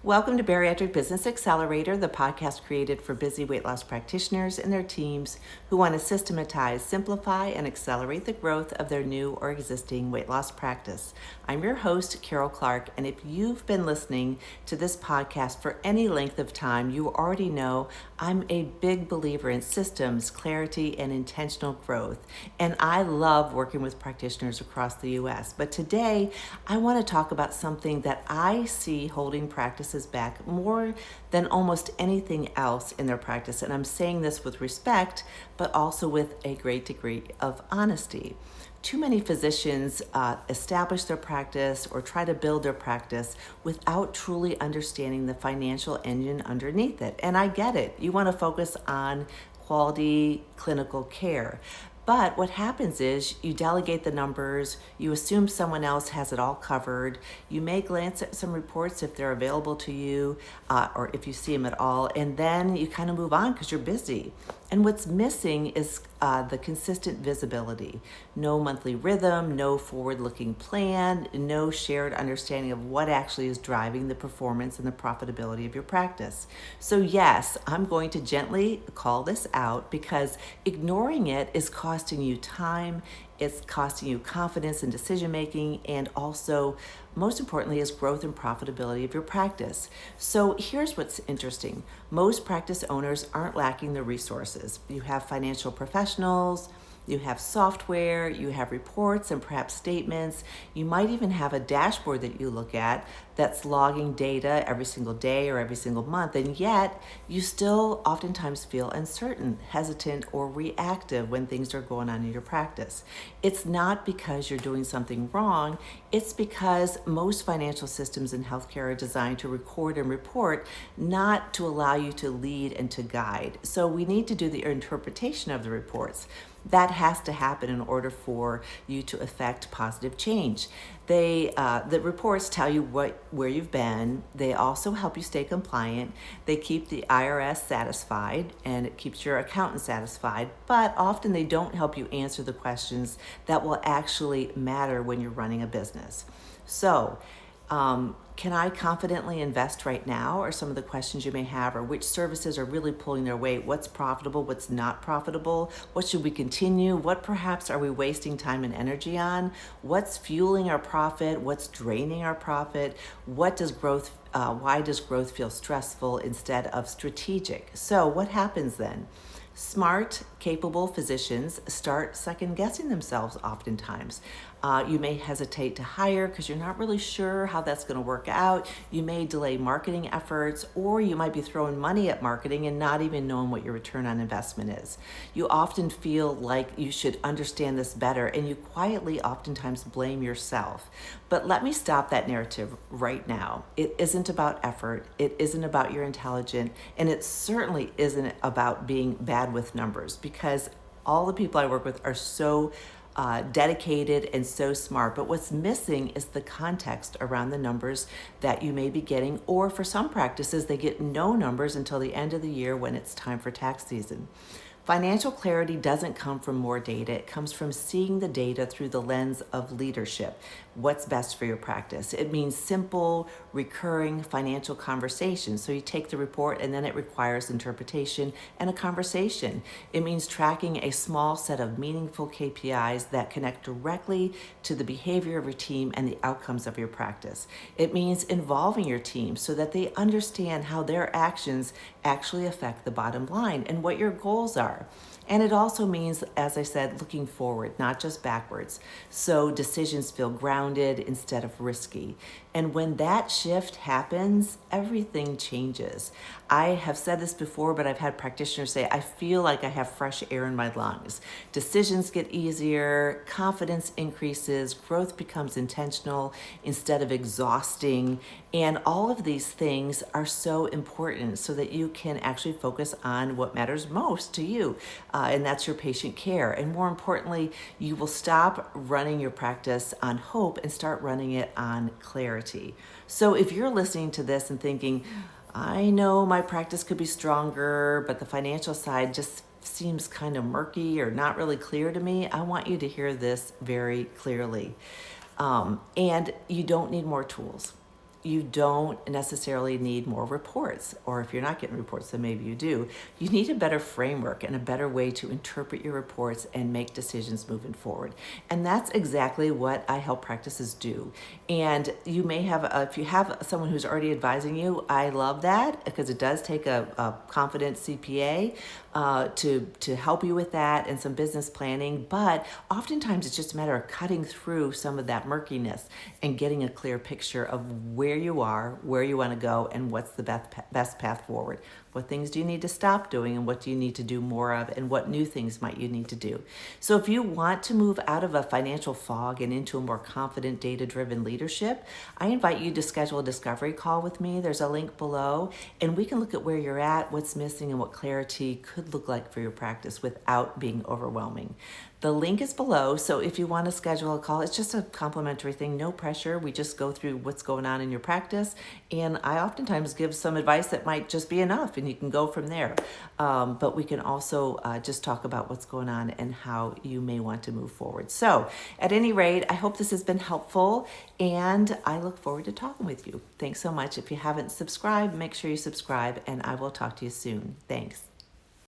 Welcome to Bariatric Business Accelerator, the podcast created for busy weight loss practitioners and their teams who want to systematize, simplify, and accelerate the growth of their new or existing weight loss practice. I'm your host, Carol Clark, and if you've been listening to this podcast for any length of time, you already know I'm a big believer in systems, clarity, and intentional growth. And I love working with practitioners across the U.S. But today, I want to talk about something that I see holding practices back more than almost anything else in their practice. And I'm saying this with respect, but also with a great degree of honesty. Too many physicians establish their practice or try to build their practice without truly understanding the financial engine underneath it. And I get it. You want to focus on quality clinical care. But what happens is you delegate the numbers, you assume someone else has it all covered, you may glance at some reports if they're available to you or if you see them at all, and then you kind of move on because you're busy. And what's missing is the consistent visibility. No monthly rhythm, no forward-looking plan, no shared understanding of what actually is driving the performance and the profitability of your practice. So yes, I'm going to gently call this out because ignoring it is costing you time, it's costing you confidence in decision making, and also, most importantly, is growth and profitability of your practice. So here's what's interesting. Most practice owners aren't lacking the resources. You have financial professionals, you have software, you have reports and perhaps statements. You might even have a dashboard that you look at that's logging data every single day or every single month, and yet you still oftentimes feel uncertain, hesitant, or reactive when things are going on in your practice. It's not because you're doing something wrong, it's because most financial systems in healthcare are designed to record and report, not to allow you to lead and to guide. So we need to do the interpretation of the reports. That has to happen in order for you to affect positive change. The reports tell you where you've been. They also help you stay compliant. They keep the IRS satisfied and it keeps your accountant satisfied, but often they don't help you answer the questions that will actually matter when you're running a business. So, can I confidently invest right now? Are some of the questions you may have, or which services are really pulling their weight? What's profitable? What's not profitable? What should we continue? What perhaps are we wasting time and energy on? What's fueling our profit? What's draining our profit? Why does growth feel stressful instead of strategic? So what happens then? Smart, capable physicians start second-guessing themselves oftentimes. You may hesitate to hire because you're not really sure how that's going to work out. You may delay marketing efforts, or you might be throwing money at marketing and not even knowing what your return on investment is. You often feel like you should understand this better, and you quietly oftentimes blame yourself. But let me stop that narrative right now. It isn't about effort. It isn't about your intelligence, and it certainly isn't about being bad with numbers, because all the people I work with are so dedicated and so smart. But what's missing is the context around the numbers that you may be getting, or for some practices, they get no numbers until the end of the year when it's time for tax season. Financial clarity doesn't come from more data. It comes from seeing the data through the lens of leadership. What's best for your practice? It means simple, recurring financial conversations. So you take the report and then it requires interpretation and a conversation. It means tracking a small set of meaningful KPIs that connect directly to the behavior of your team and the outcomes of your practice. It means involving your team so that they understand how their actions actually affect the bottom line and what your goals are. And it also means, as I said, looking forward, not just backwards. So decisions feel grounded instead of risky. And when that shift happens, everything changes. I have said this before, but I've had practitioners say, I feel like I have fresh air in my lungs. Decisions get easier, confidence increases, growth becomes intentional instead of exhausting. And all of these things are so important so that you can actually focus on what matters most to you, and that's your patient care. And more importantly, you will stop running your practice on hope and start running it on clarity. So if you're listening to this and thinking, I know my practice could be stronger, but the financial side just seems kind of murky or not really clear to me, I want you to hear this very clearly. And you don't need more tools. you don't necessarily need more reports, or if you're not getting reports, then maybe you do. You need a better framework and a better way to interpret your reports and make decisions moving forward. And that's exactly what I help practices do. And you may have, if you have someone who's already advising you, I love that because it does take a confident CPA to help you with that and some business planning. But oftentimes it's just a matter of cutting through some of that murkiness and getting a clear picture of where you are, where you want to go, and what's the best path forward. What things do you need to stop doing, and what do you need to do more of, and what new things might you need to do? So if you want to move out of a financial fog and into a more confident, data-driven leadership, I invite you to schedule a discovery call with me. There's a link below, and we can look at where you're at, what's missing, and what clarity could look like for your practice without being overwhelming. The link is below, so if you want to schedule a call, it's just a complimentary thing, no pressure. We just go through what's going on in your practice, and I oftentimes give some advice that might just be enough, and you can go from there. But we can also just talk about what's going on and how you may want to move forward. So at any rate, I hope this has been helpful, and I look forward to talking with you. Thanks so much. If you haven't subscribed, make sure you subscribe, and I will talk to you soon. Thanks.